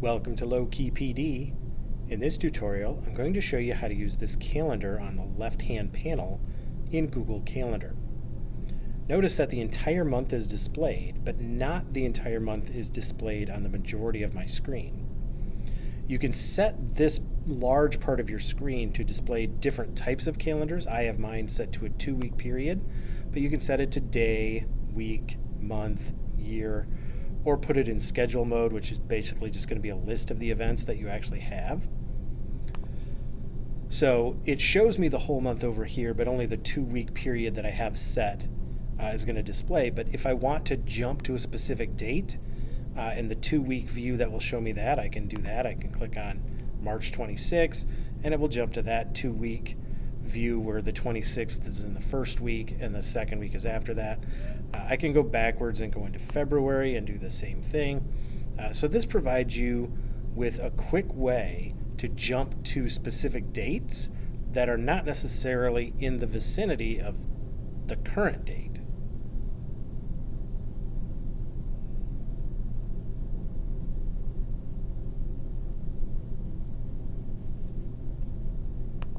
Welcome to Low Key PD. In this tutorial, I'm going to show you how to use this calendar on the left-hand panel in Google Calendar. Notice that the entire month is displayed, but not the entire month is displayed on the majority of my screen. You can set this large part of your screen to display different types of calendars. I have mine set to a 2-week period, but you can set it to day, week, month, year, or put it in schedule mode, which is basically just going to be a list of the events that you actually have. So it shows me the whole month over here, but only the 2-week period that I have set is going to display. But if I want to jump to a specific date, in the 2-week view that will show me that, I can do that. I can click on March 26th, and it will jump to that 2-week view where the 26th is in the first week and the second week is after that. I can go backwards and go into February and do the same thing. So this provides you with a quick way to jump to specific dates that are not necessarily in the vicinity of the current date.